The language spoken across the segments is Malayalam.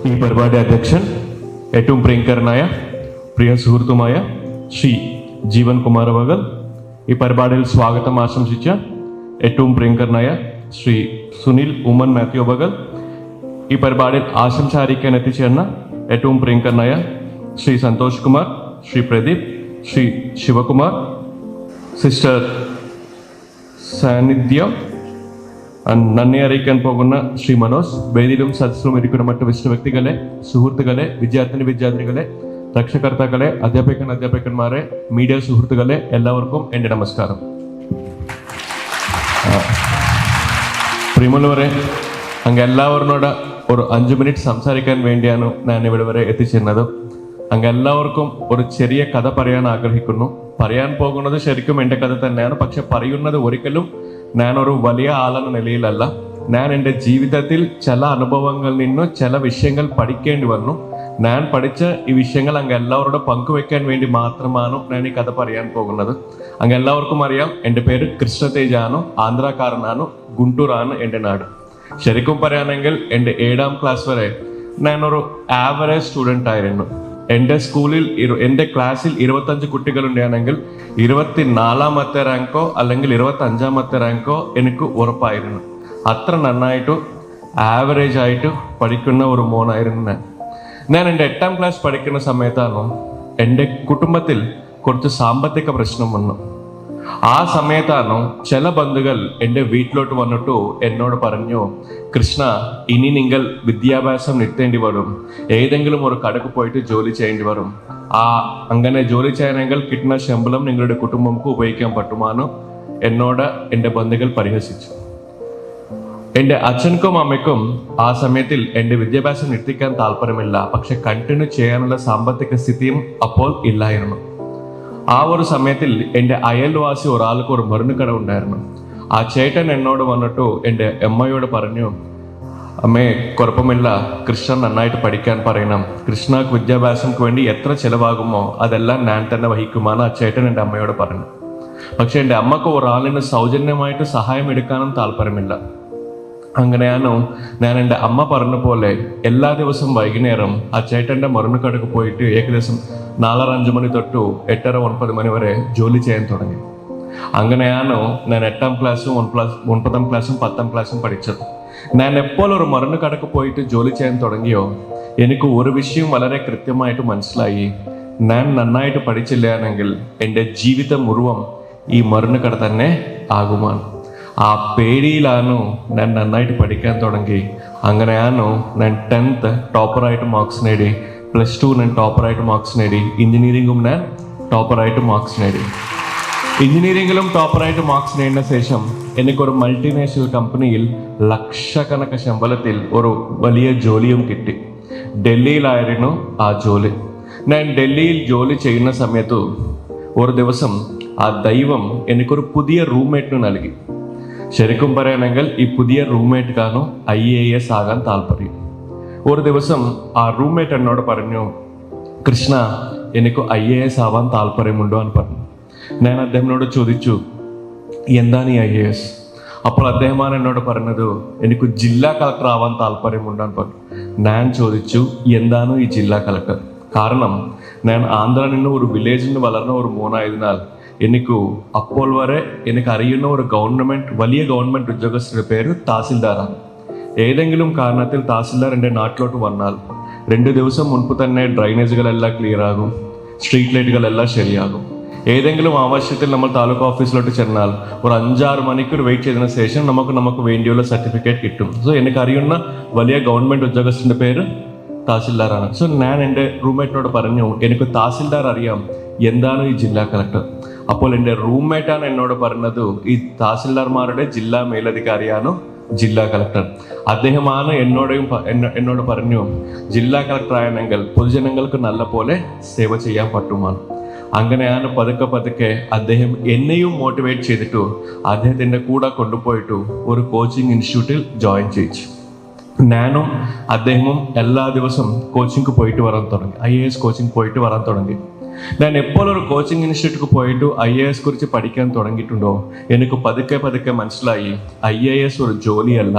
ഈ പരിപാടി അധ്യക്ഷൻ ഏറ്റവും പ്രിയങ്കരനായ പ്രിയ സുഹൃത്തുമായ ശ്രീ ജീവൻ കുമാർ അവകൾ, ഈ പരിപാടിയിൽ സ്വാഗതം ആശംസിച്ച ഏറ്റവും പ്രിയങ്കരനായ ശ്രീ സുനിൽ ഉമ്മൻ മാത്യു അവകൾ, ഈ പരിപാടിയിൽ ആശംസ അറിയിക്കാൻ എത്തിച്ചേർന്ന ഏറ്റവും പ്രിയങ്കരനായ ശ്രീ സന്തോഷ് കുമാർ, ശ്രീ പ്രദീപ്, ശ്രീ ശിവകുമാർ, സിസ്റ്റർ സാന്നിധ്യം, നന്ദി അറിയിക്കാൻ പോകുന്ന ശ്രീ മനോജ്, വേദിയിലും സദസ്സിലും ഇരിക്കുന്ന മറ്റു വിശിഷ്ട വ്യക്തികളെ, സുഹൃത്തുക്കളെ, വിദ്യാർത്ഥികളെ, രക്ഷകർത്താക്കളെ, അധ്യാപകന്മാരെ, മീഡിയ സുഹൃത്തുക്കളെ, എല്ലാവർക്കും എൻ്റെ നമസ്കാരം. പ്രിയമുള്ളവരെ, അങ്ങ് എല്ലാവരോട് ഒരു 5 മിനിറ്റ് സംസാരിക്കാൻ വേണ്ടിയാണ് ഞാൻ ഇവിടെ വരെ എത്തിച്ചേർന്നത്. അങ്ങ് എല്ലാവർക്കും ഒരു ചെറിയ കഥ പറയാൻ ആഗ്രഹിക്കുന്നു. പറയാൻ പോകുന്നത് ശരിക്കും എൻ്റെ കഥ തന്നെയാണ്. പക്ഷെ പറയുന്നത് ഒരിക്കലും ഞാനൊരു വലിയ ആളെന്ന നിലയിലല്ല. ഞാൻ എൻ്റെ ജീവിതത്തിൽ ചില അനുഭവങ്ങളിൽ നിന്ന് ചില വിഷയങ്ങൾ പഠിക്കേണ്ടി വന്നു. ഞാൻ പഠിച്ച ഈ വിഷയങ്ങൾ അങ്ങ് എല്ലാവരോടും പങ്കുവെക്കാൻ വേണ്ടി മാത്രമാണ് ഞാൻ ഈ കഥ പറയാൻ പോകുന്നത്. അങ്ങ് എല്ലാവർക്കും അറിയാം, എൻ്റെ പേര് കൃഷ്ണതേജാണ്, ആന്ധ്രാക്കാരനാണ്, ഗുണ്ടൂറാണ് എൻ്റെ നാട്. ശരിക്കും പറയുകയാണെങ്കിൽ എൻ്റെ 7ാം ക്ലാസ് വരെ ഞാനൊരു ആവറേജ് സ്റ്റുഡൻ്റ് ആയിരുന്നു. എൻ്റെ ക്ലാസ്സിൽ 25 കുട്ടികളുണ്ടാണെങ്കിൽ 24ാമത്തെ റാങ്കോ അല്ലെങ്കിൽ 25ാമത്തെ റാങ്കോ എനിക്ക് ഉറപ്പായിരുന്നു. അത്ര നന്നായിട്ട് ആവറേജ് ആയിട്ട് പഠിക്കുന്ന ഒരു മോനായിരുന്നു ഞാൻ. എൻ്റെ 8ാം ക്ലാസ് പഠിക്കുന്ന സമയത്താണ് എൻ്റെ കുടുംബത്തിൽ കുറച്ച് സാമ്പത്തിക പ്രശ്നം വന്നു. ആ സമയത്താണ് ചില ബന്ധുക്കൾ എൻ്റെ വീട്ടിലോട്ട് വന്നിട്ട് എന്നോട് പറഞ്ഞു, കൃഷ്ണ, ഇനി നിങ്ങൾ വിദ്യാഭ്യാസം നിർത്തേണ്ടി വരും, ഏതെങ്കിലും ഒരു കടക്ക് പോയിട്ട് ജോലി ചെയ്യേണ്ടി വരും. അങ്ങനെ ജോലി ചെയ്യണമെങ്കിൽ കിട്ടുന്ന ശമ്പളം നിങ്ങളുടെ കുടുംബങ്ങൾക്ക് ഉപയോഗിക്കാൻ പറ്റുമാനോ എന്നോട് എൻ്റെ ബന്ധുക്കൾ പരിഹസിച്ചു. എൻ്റെ അച്ഛനും അമ്മയ്ക്കും ആ സമയത്തിൽ എൻ്റെ വിദ്യാഭ്യാസം നിർത്തിക്കാൻ താല്പര്യമില്ല. പക്ഷെ കണ്ടിന്യൂ ചെയ്യാനുള്ള സാമ്പത്തിക സ്ഥിതിയും അപ്പോൾ ഇല്ലായിരുന്നു. ആ ഒരു സമയത്തിൽ എൻ്റെ അയൽവാസി ഒരാൾക്ക് ഒരു മരുന്ന് കട ഉണ്ടായിരുന്നു. ആ ചേട്ടൻ എന്നോട് വന്നിട്ട് എൻ്റെ അമ്മയോട് പറഞ്ഞു, അമ്മേ, കുഴപ്പമില്ല, കൃഷ്ണൻ നന്നായിട്ട് പഠിക്കാൻ പറയണം, കൃഷ്ണക്ക് വിദ്യാഭ്യാസത്തിന് വേണ്ടി എത്ര ചിലവാകുമോ അതെല്ലാം ഞാൻ തന്നെ വഹിക്കുമെന്ന് ആ ചേട്ടൻ എൻ്റെ അമ്മയോട് പറഞ്ഞു. പക്ഷെ എൻ്റെ അമ്മക്ക് ഒരാളിന് സൗജന്യമായിട്ട് സഹായം എടുക്കാനും താല്പര്യമില്ല. അങ്ങനെയാണ് ഞാൻ എൻ്റെ അമ്മ പറഞ്ഞ പോലെ എല്ലാ ദിവസവും വൈകുന്നേരം ആ ചേട്ടൻ്റെ മരുന്ന് കടക്ക് പോയിട്ട് ഏകദേശം 4-5 മണി തൊട്ട് 8-9 മണി വരെ ജോലി ചെയ്യാൻ തുടങ്ങി. അങ്ങനെയാണ് ഞാൻ 8ാം ക്ലാസ്സും 9ാം ക്ലാസ്സും 10ാം ക്ലാസ്സും പഠിച്ചത്. ഞാൻ എപ്പോൾ ഒരു മരുന്ന് കടക്ക് പോയിട്ട് ജോലി ചെയ്യാൻ തുടങ്ങിയോ എനിക്ക് ഒരു വിഷയം വളരെ കൃത്യമായിട്ട് മനസ്സിലായി. ഞാൻ നന്നായിട്ട് പഠിച്ചില്ലാണെങ്കിൽ എൻ്റെ ജീവിതം മുഴുവൻ ഈ മരുന്ന് കട തന്നെ ആകുമാണ്. ആ പേടിയിലാണ് ഞാൻ നന്നായിട്ട് പഠിക്കാൻ തുടങ്ങി. അങ്ങനെയാണ് ഞാൻ 10th ടോപ്പറായിട്ട് മാർക്സ് നേടി, +2 ഞാൻ ടോപ്പറായിട്ട് മാർക്സ് നേടി, എഞ്ചിനീയറിംഗും ഞാൻ ടോപ്പറായിട്ട് മാർക്സ് നേടി. എഞ്ചിനീയറിംഗിലും ടോപ്പറായിട്ട് മാർക്സ് നേടിയ ശേഷം എനിക്കൊരു മൾട്ടിനാഷണൽ കമ്പനിയിൽ ലക്ഷക്കണക്ക് ശമ്പളത്തിൽ ഒരു വലിയ ജോലിയും കിട്ടി. ഡൽഹിയിലായിരുന്നു ആ ജോലി. ഞാൻ ഡൽഹിയിൽ ജോലി ചെയ്യുന്ന സമയത്ത് ഒരു ദിവസം ആ ദൈവം എനിക്കൊരു പുതിയ റൂംമേറ്റിന് നൽകി. ശരിക്കും പറയുകയാണെങ്കിൽ ഈ പുതിയ റൂംമേറ്റ് IAS ആകാൻ താല്പര്യം. ഒരു ദിവസം ആ റൂംമേറ്റ് എന്നോട് പറഞ്ഞു, കൃഷ്ണ, എനിക്ക് IAS ആവാൻ താല്പര്യമുണ്ടോ എന്ന് പറഞ്ഞു. ഞാൻ അദ്ദേഹത്തിനോട് ചോദിച്ചു, എന്താണ് ഈ IAS? അപ്പോൾ അദ്ദേഹമാണ് എന്നോട് പറഞ്ഞത്, എനിക്ക് ജില്ലാ കളക്ടർ ആവാൻ താല്പര്യമുണ്ടോ എന്ന് പറഞ്ഞു. ഞാൻ ചോദിച്ചു, എന്താണ് ഈ ജില്ലാ കളക്ടർ? കാരണം ഞാൻ ആന്ധ്രയിൽ നിന്ന് ഒരു വില്ലേജിൽ നിന്ന് വളർന്ന ഒരു മോനായതിനാൽ എനിക്ക് അപ്പോൾ വരെ എനിക്ക് അറിയുന്ന ഒരു വലിയ ഗവൺമെന്റ് ഉദ്യോഗസ്ഥരുടെ പേര് തഹസിൽദാറാണ്. ഏതെങ്കിലും കാരണത്തിൽ തഹസിൽദാർ എൻ്റെ നാട്ടിലോട്ട് വന്നാൽ 2 ദിവസം മുൻപ് തന്നെ ഡ്രൈനേജുകളെല്ലാം ക്ലിയർ ആകും, സ്ട്രീറ്റ് ലൈറ്റുകളെല്ലാം ശരിയാകും. ഏതെങ്കിലും ആവശ്യത്തിൽ നമ്മൾ താലൂക്ക് ഓഫീസിലോട്ട് ചെന്നാൽ ഒരു 5-6 മണിക്കൂർ വെയിറ്റ് ചെയ്തതിനു ശേഷം നമുക്ക് വേണ്ടിയുള്ള സർട്ടിഫിക്കറ്റ് കിട്ടും. സോ എനിക്ക് അറിയുന്ന വലിയ ഗവൺമെന്റ് ഉദ്യോഗസ്ഥന്റെ പേര് തഹസിൽദാറാണ്. സോ ഞാൻ എൻ്റെ റൂംമേറ്റിനോട് പറഞ്ഞു, എനിക്ക് തഹസിൽദാർ അറിയാം, എന്താണ് ഈ ജില്ലാ കളക്ടർ? അപ്പോൾ എൻ്റെ റൂംമേറ്റാണ് എന്നോട് പറഞ്ഞത്, ഈ തഹസിൽദാർമാരുടെ ജില്ലാ മേലധികാരിയാണ് ജില്ലാ കളക്ടർ. അദ്ദേഹമാണ് എന്നോട് പറഞ്ഞു, ജില്ലാ കളക്ടർ ആയെങ്കിൽ പൊതുജനങ്ങൾക്ക് നല്ല പോലെ സേവ ചെയ്യാൻ പറ്റുമാണ്. അങ്ങനെയാണ് പതുക്കെ അദ്ദേഹം എന്നെയും മോട്ടിവേറ്റ് ചെയ്തിട്ട് അദ്ദേഹത്തിൻ്റെ കൂടെ കൊണ്ടുപോയിട്ട് ഒരു കോച്ചിങ് ഇൻസ്റ്റിറ്റ്യൂട്ടിൽ ജോയിൻ ചെയ്യിച്ചു. ഞാനും അദ്ദേഹവും എല്ലാ ദിവസവും കോച്ചിങ് പോയിട്ട് വരാൻ തുടങ്ങി, IAS കോച്ചിങ് പോയിട്ട് വരാൻ തുടങ്ങി. ഞാൻ എപ്പോൾ ഒരു കോച്ചിങ് ഇൻസ്റ്റിറ്റ്യൂട്ടിൽ പോയിട്ട് IAS കുറിച്ച് പഠിക്കാൻ തുടങ്ങിയിട്ടുണ്ടോ എനിക്ക് പതുക്കെ മനസ്സിലായി, IAS ഒരു ജോലിയല്ല,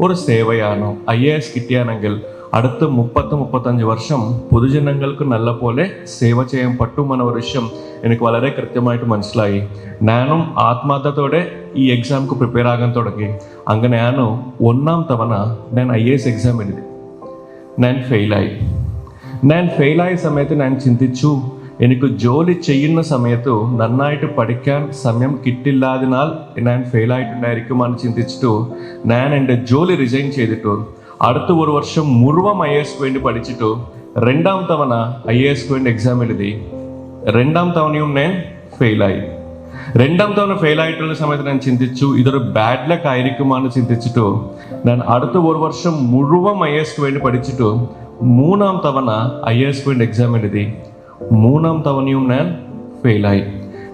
ഒരു സേവയാണ്. IAS കിട്ടിയാണെങ്കിൽ അടുത്ത 30-35 വർഷം പൊതുജനങ്ങൾക്ക് നല്ല പോലെ സേവ ചെയ്യാൻ പറ്റുമെന്ന ഒരു വിഷയം എനിക്ക് വളരെ കൃത്യമായിട്ട് മനസ്സിലായി. ഞാനും ആത്മാർത്ഥത്തോടെ ഈ എക്സാംക്ക് പ്രിപ്പയർ ആകാൻ തുടങ്ങി. അങ്ങനെ ഞാൻ ഒന്നാം തവണ ഞാൻ IAS എക്സാം എഴുതി. ഞാൻ ഫെയിലായ സമയത്ത് ഞാൻ ചിന്തിച്ചു, എനിക്ക് ജോലി ചെയ്യുന്ന സമയത്ത് നന്നായിട്ട് പഠിക്കാൻ സമയം കിട്ടില്ലാതിനാൽ ഞാൻ ഫെയിലായിട്ടുണ്ടായിരിക്കുമെന്ന് ചിന്തിച്ചിട്ടു ഞാൻ എൻ്റെ ജോലി റിസൈൻ ചെയ്തിട്ടു അടുത്ത ഒരു വർഷം മുഴുവൻ IAS വേണ്ടി പഠിച്ചിട്ടു രണ്ടാം തവണ IAS വേണ്ടി എക്സാം എഴുതി. രണ്ടാം തവണയും ഞാൻ ഫെയിലായി. രണ്ടാം തവണ ഫെയിലായിട്ടുള്ള സമയത്ത് ഞാൻ ചിന്തിച്ചു ഇതൊരു ബാഡ് ലക്ക് ആയിരിക്കുമെന്ന് ചിന്തിച്ചിട്ടു ഞാൻ അടുത്ത ഒരു വർഷം മുഴുവൻ IAS വേണ്ടി പഠിച്ചിട്ടു മൂന്നാം തവണ IAS വേണ്ടി എക്സാം എഴുതി. മൂന്നാം തവണയും ഞാൻ ഫെയിലായി.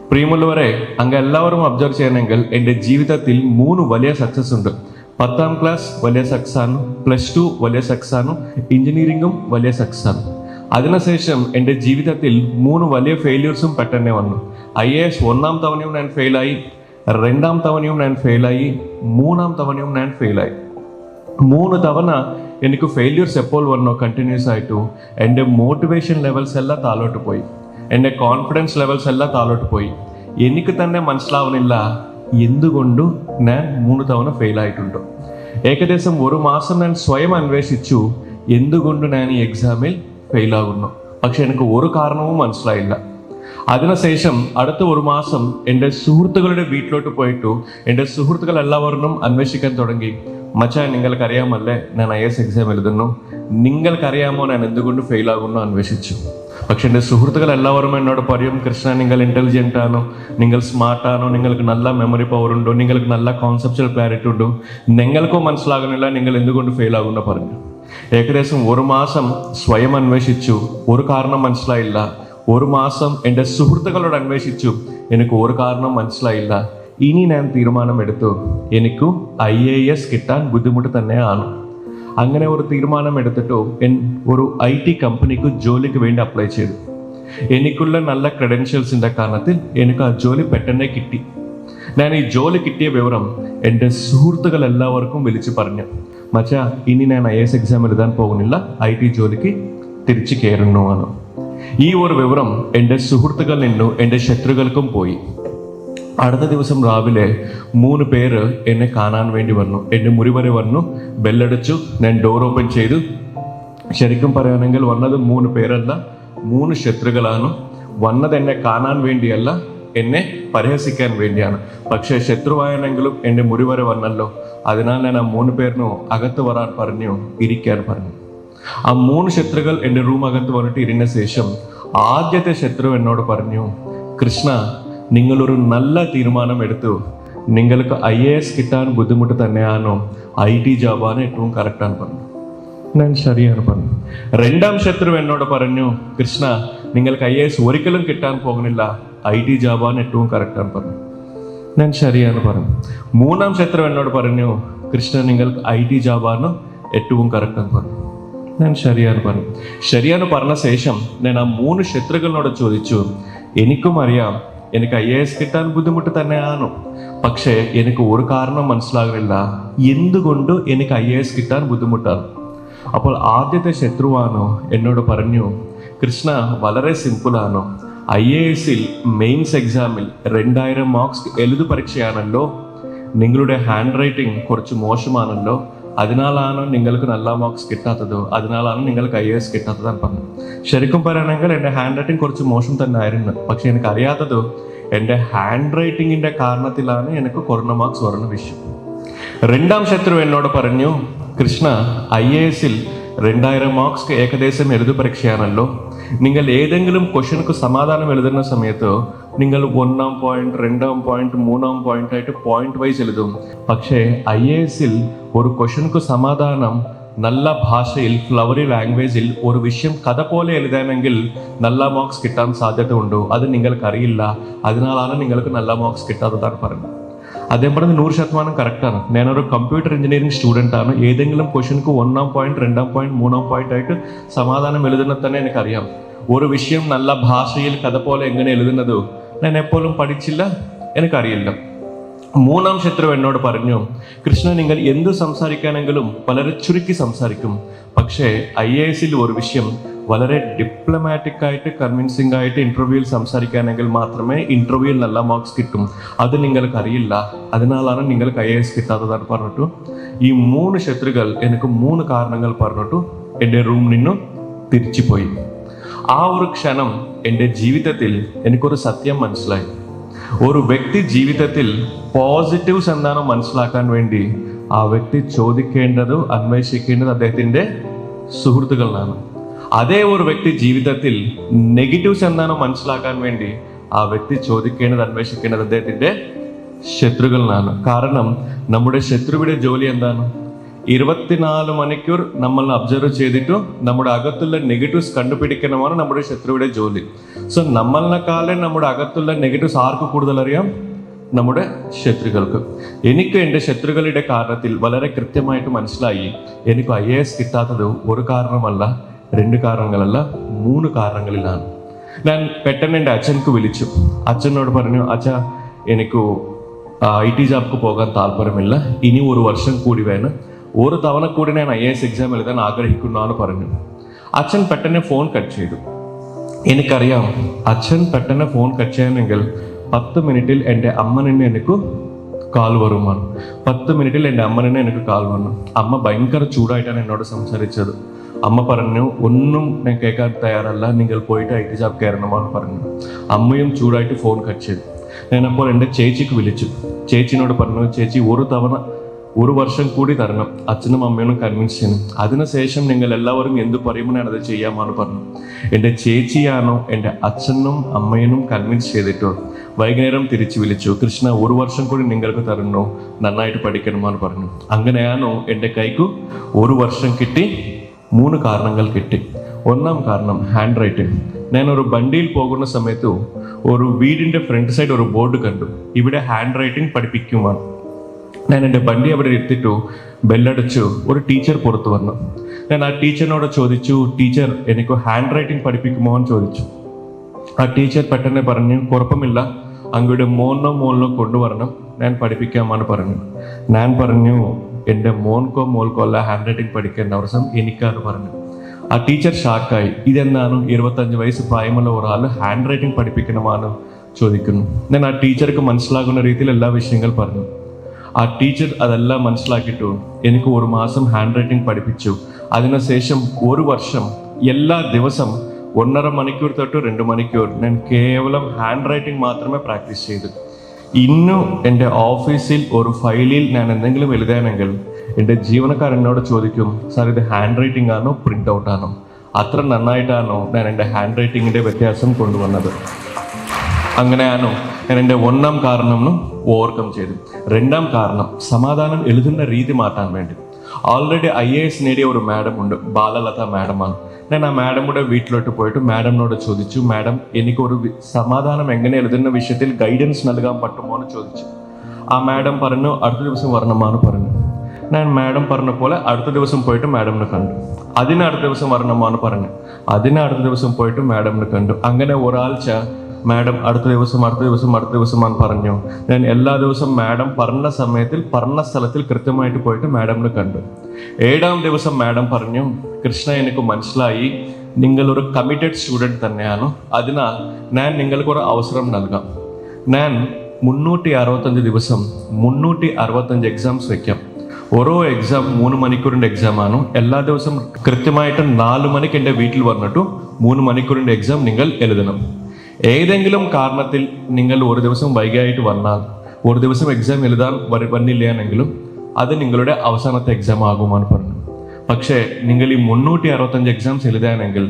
പ്രിയമുള്ളവരെ, അങ്ങ് എല്ലാവരും ഒബ്സർവ് ചെയ്യണമെങ്കിൽ എൻ്റെ ജീവിതത്തിൽ 3 വലിയ സക്സസ് ഉണ്ട്. 10ാം ക്ലാസ് വലിയ സക്സസ് ആണ്, +2 വലിയ സക്സസ് ആണ്, എഞ്ചിനീയറിംഗും വലിയ സക്സസ് ആണ്. അതിനുശേഷം എൻ്റെ ജീവിതത്തിൽ 3 വലിയ ഫെയിലിയേഴ്സും പെട്ടെന്ന് വന്നു. IAS ഒന്നാം തവണയും ഞാൻ ഫെയിലായി, രണ്ടാം തവണയും ഞാൻ ഫെയിലായി, മൂന്നാം തവണയും ഞാൻ ഫെയിലായി. 3 തവണ എനിക്ക് ഫെയിലിയേഴ്സ് എപ്പോൾ വന്നോ കണ്ടിന്യൂസ് ആയിട്ടു എൻ്റെ മോട്ടിവേഷൻ ലെവൽസ് എല്ലാം താഴോട്ട് പോയി, എൻ്റെ കോൺഫിഡൻസ് ലെവൽസ് എല്ലാം താഴോട്ട് പോയി. എനിക്ക് തന്നെ മനസ്സിലാവുന്നില്ല എന്തുകൊണ്ടു ഞാൻ 3 തവണ ഫെയിലായിട്ടുണ്ടോ. ഏകദേശം 1 മാസം ഞാൻ സ്വയം അന്വേഷിച്ചു എന്തുകൊണ്ട് ഞാൻ ഈ എക്സാമിൽ ഫെയിലാകുന്നു. പക്ഷെ എനിക്ക് ഒരു കാരണവും മനസ്സിലായില്ല. അതിനുശേഷം അടുത്ത 1 മാസം എൻ്റെ സുഹൃത്തുക്കളുടെ വീട്ടിലോട്ട് പോയിട്ടു എൻ്റെ സുഹൃത്തുക്കൾ എല്ലാവരും അന്വേഷിക്കാൻ തുടങ്ങി. മച്ചാൻ, നിങ്ങൾക്കറിയാമല്ലേ ഞാൻ IAS എക്സാം എഴുതുന്നു, നിങ്ങൾക്കറിയാമോ ഞാൻ എന്തുകൊണ്ട് ഫെയിലാകുന്നു അന്വേഷിച്ചു. പക്ഷെ എൻ്റെ സുഹൃത്തുക്കൾ എല്ലാവരും എന്നോട് പറയും, കൃഷ്ണ നിങ്ങൾ ഇൻ്റലിജൻ്റ് ആണോ, നിങ്ങൾ സ്മാർട്ടാണോ, നിങ്ങൾക്ക് നല്ല മെമ്മറി പവർ ഉണ്ടോ, നിങ്ങൾക്ക് നല്ല കോൺസെപ്ച്വൽ ക്ലാരിറ്റി ഉണ്ടോ, നിങ്ങൾക്കും മനസ്സിലാകുന്നില്ല നിങ്ങൾ എന്തുകൊണ്ട് ഫെയിലാകുന്നു പറഞ്ഞു. ഏകദേശം 1 മാസം സ്വയം അന്വേഷിച്ചു, ഒരു കാരണം മനസ്സിലായില്ല. 1 മാസം എൻ്റെ സുഹൃത്തുക്കളോട് അന്വേഷിച്ചു, എനിക്ക് ഒരു കാരണം മനസ്സിലായില്ല. ഇനി ഞാൻ തീരുമാനമെടുത്തു എനിക്ക് IAS കിട്ടാൻ ബുദ്ധിമുട്ട് തന്നെയാണ്. അങ്ങനെ ഒരു തീരുമാനം എടുത്തിട്ട് ഒരു IT കമ്പനിക്ക് ജോലിക്ക് വേണ്ടി അപ്ലൈ ചെയ്തു. എനിക്കുള്ള നല്ല ക്രെഡൻഷ്യൽസിൻ്റെ കാരണത്തിൽ എനിക്ക് ആ ജോലി പെട്ടെന്ന് കിട്ടി. ഞാൻ ഈ ജോലി കിട്ടിയ വിവരം എൻ്റെ സുഹൃത്തുക്കൾ എല്ലാവർക്കും വിളിച്ചു പറഞ്ഞു. മച്ചാ, ഇനി ഞാൻ IAS എക്സാം എഴുതാൻ പോകുന്നില്ല, IT ജോലിക്ക് തിരിച്ചു കയറുന്നു ആണ്. ഈ ഒരു വിവരം എൻ്റെ സുഹൃത്തുക്കളിൽ നിന്നും എൻ്റെ ശത്രുക്കൾക്കും പോയി. അടുത്ത ദിവസം രാവിലെ 3 പേര് എന്നെ കാണാൻ വേണ്ടി വന്നു. എൻ്റെ മുറി വരെ വന്നു, ബെല്ലടിച്ചു, ഞാൻ ഡോർ ഓപ്പൺ ചെയ്തു. ശരിക്കും പറയുകയാണെങ്കിൽ വന്നത് 3 പേരല്ല, 3 ശത്രുക്കളാണ്. വന്നത് എന്നെ കാണാൻ വേണ്ടിയല്ല, എന്നെ പരിഹസിക്കാൻ വേണ്ടിയാണ്. പക്ഷേ ശത്രുവായാണെങ്കിലും എൻ്റെ മുറി വരെ വന്നല്ലോ, അതിനാൽ ഞാൻ ആ 3 പേരിനു അകത്ത് വരാൻ പറഞ്ഞു, ഇരിക്കാൻ പറഞ്ഞു. ആ 3 ശത്രുക്കൾ എൻ്റെ റൂം അകത്ത് വന്നിട്ട് ഇരുന്ന ശേഷം ആദ്യത്തെ ശത്രു എന്നോട് പറഞ്ഞു, കൃഷ്ണ, നിങ്ങളൊരു നല്ല തീരുമാനം എടുത്തു, നിങ്ങൾക്ക് IAS കിട്ടാൻ ബുദ്ധിമുട്ട് തന്നെയാണോ, IT ജോബാണ് ഏറ്റവും കറക്റ്റാണ് പറഞ്ഞു. ഞാൻ ശരിയാണ് പറഞ്ഞു. രണ്ടാം ശത്രു എന്നോട് പറഞ്ഞു, കൃഷ്ണ, നിങ്ങൾക്ക് IAS ഒരിക്കലും കിട്ടാൻ പോകുന്നില്ല, IT ജോബാണ് ഏറ്റവും കറക്റ്റാണ് പറഞ്ഞു. ഞാൻ ശരിയാണ് പറഞ്ഞു. മൂന്നാം ശത്രു എന്നോട് പറഞ്ഞു, കൃഷ്ണ, നിങ്ങൾക്ക് IT ജോബാണ് ഏറ്റവും കറക്റ്റാണ് പറഞ്ഞു. ഞാൻ ശരിയാണ് പറഞ്ഞു. ശരിയാണ് പറഞ്ഞ ശേഷം ഞാൻ ആ 3 ശത്രുക്കളോട് ചോദിച്ചു, എനിക്കും അറിയാം എനിക്ക് IAS കിട്ടാൻ ബുദ്ധിമുട്ട് തന്നെയാണ്, പക്ഷേ എനിക്ക് ഒരു കാരണം മനസ്സിലാകുന്നില്ല എന്തുകൊണ്ട് എനിക്ക് IAS കിട്ടാൻ ബുദ്ധിമുട്ടാണ്. അപ്പോൾ ആദ്യത്തെ ശത്രുവാണോ എന്നോട് പറഞ്ഞു, കൃഷ്ണ, വളരെ സിമ്പിളാണോ, IASൽ മെയിൻസ് എക്സാമിൽ 2000 മാർക്സ് എഴുതു പരീക്ഷയാണല്ലോ, നിങ്ങളുടെ ഹാൻഡ് റൈറ്റിംഗ് കുറച്ച് മോശമാണല്ലോ, അതിനാലാണ് നിങ്ങൾക്ക് നല്ല മാർക്സ് കിട്ടാത്തത്, അതിനാലാണ് നിങ്ങൾക്ക് IAS കിട്ടാത്തതെന്ന് പറഞ്ഞു. ശരിക്കും പറയുകയാണെങ്കിൽ എൻ്റെ ഹാൻഡ് റൈറ്റിംഗ് കുറച്ച് മോശം തന്നെ ആയിരുന്നു. പക്ഷെ എനിക്ക് അറിയാത്തത് എൻ്റെ ഹാൻഡ് റൈറ്റിങ്ങിൻ്റെ കാരണത്തിലാണ് എനിക്ക് കുറഞ്ഞ മാർക്സ് വരുന്ന വിഷയം. രണ്ടാം ശത്രു എന്നോട് പറഞ്ഞു, കൃഷ്ണ, IASൽ 2000 മാർക്സ് ഏകദേശം എഴുതു പരീക്ഷയാണല്ലോ, നിങ്ങൾ ഏതെങ്കിലും ക്വസ്റ്റ്യൻക്ക് സമാധാനം എഴുതുന്ന സമയത്ത് നിങ്ങൾ 1-ാം പോയിന്റ്, 2-ാം പോയിന്റ്, 3-ാം പോയിന്റ് ആയിട്ട് പോയിന്റ് വൈസ് എഴുതും. പക്ഷേ IASൽ ഒരു ക്വസ്റ്റ്യൻക്ക് സമാധാനം നല്ല ഭാഷയിൽ, ഫ്ലവറി ലാംഗ്വേജിൽ ഒരു വിഷയം കഥ പോലെ എഴുതാനെങ്കിൽ നല്ല മാർക്സ് കിട്ടാൻ സാധ്യത ഉണ്ടോ, അത് നിങ്ങൾക്കറിയില്ല, അതിനാലാണ് നിങ്ങൾക്ക് നല്ല മാർക്സ് കിട്ടാത്തതാണ് പറഞ്ഞു. അദ്ദേഹം പറഞ്ഞത് 100% കറക്റ്റാണ്. ഞാനൊരു കമ്പ്യൂട്ടർ എഞ്ചിനീയറിംഗ് സ്റ്റുഡൻ്റ് ആണ്. ഏതെങ്കിലും ക്വസ്റ്റ്യൻക്ക് 1-ാം പോയിന്റ്, 2-ാം പോയിന്റ്, 3-ാം പോയിന്റ് ആയിട്ട് സമാധാനം എഴുതുന്നത് തന്നെ എനിക്കറിയാം. ഒരു വിഷയം നല്ല ഭാഷയിൽ കഥ പോലെ എങ്ങനെ എഴുതുന്നത് ഞാൻ എപ്പോഴും പഠിച്ചില്ല, എനിക്കറിയില്ല. മൂന്നാം ശത്രു എന്നോട് പറഞ്ഞു, കൃഷ്ണ, നിങ്ങൾ എന്ത് സംസാരിക്കാനെങ്കിലും വളരെ ചുരുക്കി സംസാരിക്കും. പക്ഷേ IAS ഒരു വിഷയം വളരെ ഡിപ്ലോമാറ്റിക് ആയിട്ട് കൺവിൻസിംഗ് ആയിട്ട് ഇന്റർവ്യൂവിൽ സംസാരിക്കാനെങ്കിൽ മാത്രമേ ഇന്റർവ്യൂവിൽ നല്ല മാർക്സ് കിട്ടും. അത് നിങ്ങൾക്ക് അറിയില്ല, അതിനാലാണ് നിങ്ങൾക്ക് IAS കിട്ടാത്തതാണ് പറഞ്ഞിട്ടു ഈ 3 ശത്രുക്കൾ എനിക്ക് 3 കാരണങ്ങൾ പറഞ്ഞിട്ടു എൻ്റെ റൂമിൽ നിന്നും തിരിച്ചു പോയി. ആ ഒരു ക്ഷണം എൻ്റെ ജീവിതത്തിൽ എനിക്കൊരു സത്യം മനസ്സിലായി. ഒരു വ്യക്തി ജീവിതത്തിൽ പോസിറ്റീവ്സ് എന്താണോ മനസ്സിലാക്കാൻ വേണ്ടി ആ വ്യക്തി ചോദിക്കേണ്ടത്, അന്വേഷിക്കേണ്ടത് അദ്ദേഹത്തിന്റെ സുഹൃത്തുക്കളാണ്. അതേ ഒരു വ്യക്തി ജീവിതത്തിൽ നെഗറ്റീവ്സ് എന്താണോ മനസ്സിലാക്കാൻ വേണ്ടി ആ വ്യക്തി ചോദിക്കേണ്ടത്, അന്വേഷിക്കേണ്ടത് അദ്ദേഹത്തിന്റെ ശത്രുക്കളാണ്. കാരണം നമ്മുടെ ശത്രുവിന്റെ ജോലി എന്താണ്? 24 മണിക്കൂർ നമ്മൾ അബ്സർവ് ചെയ്തിട്ടു നമ്മുടെ അകത്തുള്ള നെഗറ്റീവ്സ് കണ്ടുപിടിക്കണമാണ് നമ്മുടെ ശത്രുവിന്റെ ജോലി. സോ നമ്മളെക്കാളും നമ്മുടെ അകത്തുള്ള നെഗറ്റീവ്സ് ആർക്ക് കൂടുതൽ അറിയാം? നമ്മുടെ ശത്രുക്കൾക്ക്. എനിക്ക് എൻ്റെ ശത്രുക്കളുടെ കാരണത്തിൽ വളരെ കൃത്യമായിട്ട് മനസ്സിലായി, എനിക്ക് IAS കിട്ടാത്തത് ഒരു കാരണമല്ല, 2 കാരണങ്ങളല്ല, 3 കാരണങ്ങളിലാണ്. ഞാൻ പെട്ടെന്ന് എൻ്റെ അച്ഛനക്ക് വിളിച്ചു. അച്ഛനോട് പറഞ്ഞു, അച്ഛാ, എനിക്ക് IT ജോബ്ക്ക് പോകാൻ താല്പര്യമില്ല, ഇനി 1 വർഷം കൂടി വേണം, ഒരു തവണ കൂടി ഞാൻ IAS എക്സാം എഴുതാൻ ആഗ്രഹിക്കുന്നു പറഞ്ഞു. അച്ഛൻ പെട്ടെന്ന് ഫോൺ കട്ട് ചെയ്തു. എനിക്കറിയാം അച്ഛൻ പെട്ടെന്ന് ഫോൺ കട്ട് ചെയ്യണമെങ്കിൽ 10 മിനിറ്റിൽ എൻ്റെ അമ്മനെ എനിക്ക് കാൽ വരുമാണ്. 10 മിനിറ്റിൽ എൻ്റെ അമ്മനെ എനിക്ക് കാൽ വന്നു. അമ്മ ഭയങ്കര ചൂടായിട്ടാണ് എന്നോട് സംസാരിച്ചത്. അമ്മ പറഞ്ഞു, ഒന്നും ഞാൻ കേൾക്കാൻ തയ്യാറല്ല, നിങ്ങൾ പോയിട്ട് IT ജോബ് കയറണമെന്ന് പറഞ്ഞു. അമ്മയും ചൂടായിട്ട് ഫോൺ കട്ട് ചെയ്തു. ഞാനപ്പോൾ എൻ്റെ ചേച്ചിക്ക് വിളിച്ചു. ചേച്ചിനോട് പറഞ്ഞു, ചേച്ചി, ഒരു വർഷം കൂടി തരണം, അച്ഛനും അമ്മയും കൺവിൻസ് ചെയ്യണം, അതിനുശേഷം നിങ്ങൾ എല്ലാവരും എന്ത് പറയുമ്പോൾ ഞാനത് ചെയ്യാമെന്ന് പറഞ്ഞു. എൻ്റെ ചേച്ചിയാണോ എൻ്റെ അച്ഛനും അമ്മയും കൺവിൻസ് ചെയ്തിട്ടോ വൈകുന്നേരം തിരിച്ചു വിളിച്ചു. കൃഷ്ണ, 1 വർഷം കൂടി നിങ്ങൾക്ക് തരണോ, നന്നായിട്ട് പഠിക്കണമെന്ന് പറഞ്ഞു. അങ്ങനെയാണോ എൻ്റെ കൈക്ക് 1 വർഷം കിട്ടി. 3 കാരണങ്ങൾ കിട്ടി. 1ാം കാരണം ഹാൻഡ് റൈറ്റിംഗ്. ഞാൻ ഒരു വണ്ടിയിൽ പോകുന്ന സമയത്ത് ഒരു വീടിൻ്റെ ഫ്രണ്ട് സൈഡ് ഒരു ബോർഡ് കണ്ടു, ഇവിടെ ഹാൻഡ് റൈറ്റിംഗ് പഠിപ്പിക്കുവാണ്. ഞാൻ എൻ്റെ വണ്ടി അവിടെ എടുത്തിട്ടു ബെല്ലടിച്ചു. ഒരു ടീച്ചർ പുറത്തു വന്നു. ഞാൻ ആ ടീച്ചറിനോട് ചോദിച്ചു, ടീച്ചർ, എനിക്ക് ഹാൻഡ് റൈറ്റിംഗ് പഠിപ്പിക്കുമോ എന്ന് ചോദിച്ചു. ആ ടീച്ചർ പെട്ടെന്ന് പറഞ്ഞു, കുഴപ്പമില്ല, അങ്ങയുടെ മോളിലോ കൊണ്ടുവരണം, ഞാൻ പഠിപ്പിക്കാമെന്ന് പറഞ്ഞു. ഞാൻ പറഞ്ഞു, എൻ്റെ മോൾക്കോ അല്ല ഹാൻഡ് റൈറ്റിംഗ് പഠിക്കേണ്ട അവസരം എനിക്കാണ് പറഞ്ഞു. ആ ടീച്ചർ ഷാക്കായി. ഇതെന്താണ് 25 വയസ്സ് പ്രായമുള്ള ഒരാൾ ഹാൻഡ് റൈറ്റിംഗ് പഠിപ്പിക്കണമെന്ന് ചോദിക്കുന്നു. ഞാൻ ആ ടീച്ചർക്ക് മനസ്സിലാകുന്ന രീതിയിൽ എല്ലാ വിഷയങ്ങൾ പറഞ്ഞു. ആ ടീച്ചർ അതെല്ലാം മനസ്സിലാക്കിയിട്ടു എനിക്ക് 1 മാസം ഹാൻഡ് റൈറ്റിംഗ് പഠിപ്പിച്ചു. അതിനുശേഷം 1 വർഷം എല്ലാ ദിവസം 1.5 മണിക്കൂർ തൊട്ട് 2 മണിക്കൂർ ഞാൻ കേവലം ഹാൻഡ് റൈറ്റിംഗ് മാത്രമേ പ്രാക്ടീസ് ചെയ്തു. ഇന്നും എൻ്റെ ഓഫീസിൽ ഒരു ഫയലിൽ ഞാൻ എന്തെങ്കിലും എഴുതാനെങ്കിൽ എൻ്റെ ജീവനക്കാർ എന്നോട് ചോദിക്കും, സാർ, ഇത് ഹാൻഡ് റൈറ്റിംഗ് ആണോ പ്രിൻ്റ് ഔട്ട് ആണോ? അത്ര നന്നായിട്ടാണോ ഞാൻ എൻ്റെ ഹാൻഡ് റൈറ്റിങ്ങിൻ്റെ വ്യത്യാസം കൊണ്ടുവന്നത്. അങ്ങനെയാണോ ഞാൻ എൻ്റെ 1ാം കാരണം ഓവർകം ചെയ്തു. 2ാം കാരണം സമാധാനം എഴുതുന്ന രീതി മാറ്റാൻ വേണ്ടി. ഓൾറെഡി IAS നേടിയ ഒരു മാഡം ഉണ്ട്, ബാലലത മാഡമാണ്. ഞാൻ ആ മാഡമുടെ വീട്ടിലോട്ട് പോയിട്ട് മാഡമിനോട് ചോദിച്ചു, മാഡം, എനിക്കൊരു സമാധാനം എങ്ങനെ എഴുതുന്ന വിഷയത്തിൽ ഗൈഡൻസ് നൽകാൻ പറ്റുമോ എന്ന് ചോദിച്ചു. ആ മാഡം പറഞ്ഞു, അടുത്ത ദിവസം വരണമെന്ന് പറഞ്ഞു. ഞാൻ മാഡം പറഞ്ഞ പോലെ അടുത്ത ദിവസം പോയിട്ട് മാഡമിനെ കണ്ടു. അടുത്ത ദിവസം വരണമെന്ന് പറഞ്ഞു. അടുത്ത ദിവസം പോയിട്ട് മാഡമിനെ കണ്ടു. അങ്ങനെ ഒരാഴ്ച മാഡം അടുത്ത ദിവസം പറഞ്ഞു. ഞാൻ എല്ലാ ദിവസവും മാഡം പറഞ്ഞ സമയത്തിൽ പറഞ്ഞ സ്ഥലത്തിൽ കൃത്യമായിട്ട് പോയിട്ട് മാഡമിനെ കണ്ടു. 7ാം ദിവസം മാഡം പറഞ്ഞു, കൃഷ്ണ, എനിക്ക് മനസ്സിലായി നിങ്ങൾ ഒരു കമ്മിറ്റഡ് സ്റ്റുഡൻറ് തന്നെയാണ്, അതിനാൽ ഞാൻ നിങ്ങൾക്കൊരു അവസരം നൽകാം. ഞാൻ 365 ദിവസം 365 എക്സാംസ് വയ്ക്കാം. ഓരോ എക്സാം 3 മണിക്കൂറിൻ്റെ എക്സാമാണ്. എല്ലാ ദിവസവും കൃത്യമായിട്ട് 4 മണിക്ക് എൻ്റെ വീട്ടിൽ വന്നിട്ടു 3 മണിക്കൂറിൻ്റെ എക്സാം നിങ്ങൾ എഴുതണം. ഏതെങ്കിലും കാരണത്തിൽ നിങ്ങൾ ഒരു ദിവസം വൈകിയായിട്ട് വന്നാൽ, ഒരു ദിവസം എക്സാം എഴുതാൻ വന്നില്ലെങ്കിലും അത് നിങ്ങളുടെ അവസാനത്തെ എക്സാം ആകുമെന്ന് പറഞ്ഞു. പക്ഷേ നിങ്ങൾ ഈ 365 എക്സാംസ് എഴുതാനെങ്കിൽ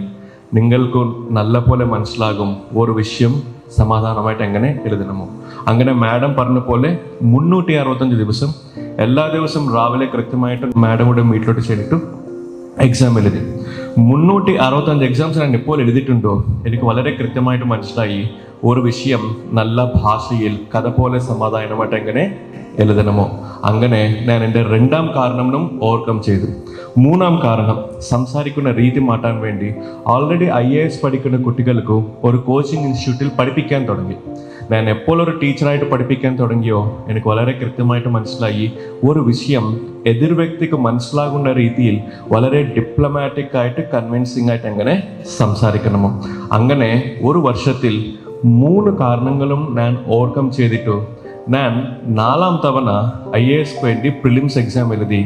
നിങ്ങൾക്ക് നല്ല പോലെ മനസ്സിലാകും ഒരു വിഷയം സമാധാനമായിട്ട് എങ്ങനെ എഴുതണമോ. അങ്ങനെ മാഡം പറഞ്ഞ പോലെ 365 ദിവസം എല്ലാ ദിവസവും രാവിലെ കൃത്യമായിട്ട് മാഡമുടെ വീട്ടിലോട്ട് ചെന്നിട്ട് എക്സാം എഴുതി. 365 എക്സാംസ് ഞാൻ ഇപ്പോൾ എഴുതിയിട്ടുണ്ടോ, എനിക്ക് വളരെ കൃത്യമായിട്ട് മനസ്സിലായി ഒരു വിഷയം നല്ല ഭാഷയിൽ കഥ പോലെ സമാധാനമായിട്ട് എങ്ങനെ എഴുതണമോ. അങ്ങനെ ഞാൻ എൻ്റെ 2ാം കാരണവും ഓവർകം ചെയ്തു. 3ാം കാരണം സംസാരിക്കുന്ന രീതി മാറ്റാൻ വേണ്ടി ഓൾറെഡി IAS പഠിക്കുന്ന കുട്ടികൾക്ക് ഒരു കോച്ചിങ് ഇൻസ്റ്റിറ്റ്യൂട്ടിൽ പഠിപ്പിക്കാൻ തുടങ്ങി. ഞാൻ എപ്പോൾ ഒരു ടീച്ചറായിട്ട് പഠിപ്പിക്കാൻ തുടങ്ങിയോ എനിക്ക് വളരെ കൃത്യമായിട്ട് മനസ്സിലായി ഒരു വിഷയം എതിർ വ്യക്തിക്ക് മനസ്സിലാകുന്ന രീതിയിൽ വളരെ ഡിപ്ലോമാറ്റിക് ആയിട്ട് കൺവിൻസിംഗ് ആയിട്ട് എങ്ങനെ സംസാരിക്കണമോ. അങ്ങനെ ഒരു വർഷത്തിൽ 3 കാരണങ്ങളും ഞാൻ ഓവർകം ചെയ്തിട്ടു ഞാൻ 4ാം തവണ IAS വേണ്ടി പ്രിലിംസ് എക്സാം എഴുതി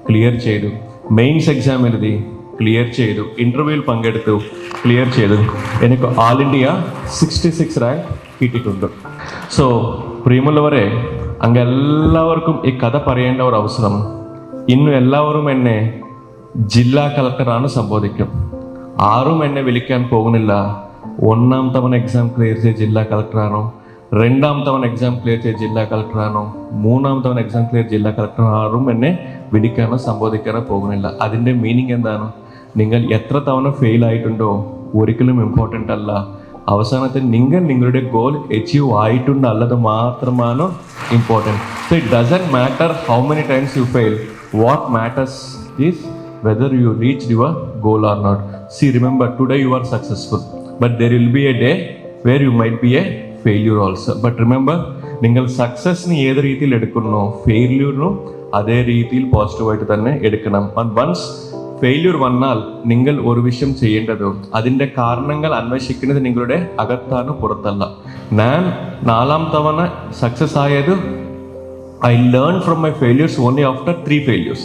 ക്ലിയർ ചെയ്തു, മെയിൻസ് എക്സാം എഴുതി ക്ലിയർ ചെയ്തു, ഇന്റർവ്യൂവിൽ പങ്കെടുത്തു ക്ലിയർ ചെയ്തു. എനിക്ക് ആൾ ഇന്ത്യ 66 റാങ്ക് കിട്ടിയിട്ടുണ്ട്. സോ പ്രിയമുള്ളവരെ, അങ്ങെല്ലാവർക്കും ഈ കഥ പറയേണ്ട ഒരു അവസരം. ഇന്നും എല്ലാവരും എന്നെ ജില്ലാ കളക്ടറാണ് സംബോധിക്കും. ആരും എന്നെ വിളിക്കാൻ പോകുന്നില്ല 1ാം തവണ എക്സാം ക്ലിയർ ചെയ്ത ജില്ലാ കളക്ടറാണോ, 2ാം തവണ എക്സാം ക്ലിയർ ചെയ്ത ജില്ലാ കളക്ടറാണോ, 3ാം തവണ എക്സാം ക്ലിയർ ജില്ലാ കളക്ടർ ആരും എന്നെ വിളിക്കാനോ സംബോധിക്കാനോ പോകുന്നില്ല. അതിൻ്റെ മീനിങ് എന്താണ്? നിങ്ങൾ എത്ര തവണ ഫെയിൽ ആയിട്ടുണ്ടോ ഒരിക്കലും ഇമ്പോർട്ടൻ്റ് അല്ല. അവസാനത്തിൽ നിങ്ങൾ നിങ്ങളുടെ ഗോൾ അച്ചീവ് ആയിട്ടുണ്ട് അല്ലത് മാത്രമാണ് important. So it doesn't matter how many times you fail. What matters is whether you reach your goal or not. See remember, today you are successful, but there will be a day where you might be a failure also. But remember, നിങ്ങൾ സക്സസിന് ഏത് രീതിയിൽ എടുക്കുന്നോ ഫെയില്യൂറിനും അതേ രീതിയിൽ പോസിറ്റീവായിട്ട് തന്നെ എടുക്കണം. ആൻഡ് വൺസ് ഫെയില്യൂർ വന്നാൽ നിങ്ങൾ ഒരു വിഷയം ചെയ്യേണ്ടത് അതിൻ്റെ കാരണങ്ങൾ അന്വേഷിക്കുന്നത് നിങ്ങളുടെ അകത്താണ്, പുറത്തല്ല. ഞാൻ 4ാം തവണ സക്സസ് ആയത് I learn from my failures only after 3 failures.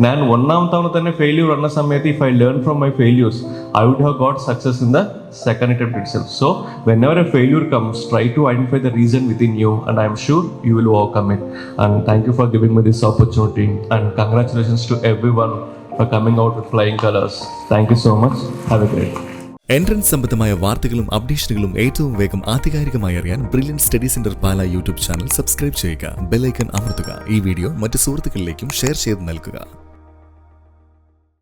ഞാൻ 1ാം തവണ തന്നെ ഫെയില്യൂർ വന്ന സമയത്ത് if I learn from my failures I would have got success in the second attempt itself. So whenever a failure comes, try to identify the reason within you and I am sure you will overcome it. And thank you for giving me this opportunity and congratulations to everyone for coming out with flying colors. Thank you so much. Have a great day. Entrance സംബന്ധമായ വാർത്തകളും അപ്ഡേഷനുകളും ഏറ്റവും വേഗം ആധികാരികമായി അറിയാൻ ബ്രില്യൻറ്റ് സ്റ്റഡി സെന്റർ പാല യൂട്യൂബ് ചാനൽ സബ്സ്ക്രൈബ് ചെയ്യുക, ബെൽ ഐക്കൺ അമർത്തുക. ഈ വീഡിയോ മറ്റ് സുഹൃത്തുക്കളിലേക്കും ഷെയർ ചെയ്ത് നൽകുക.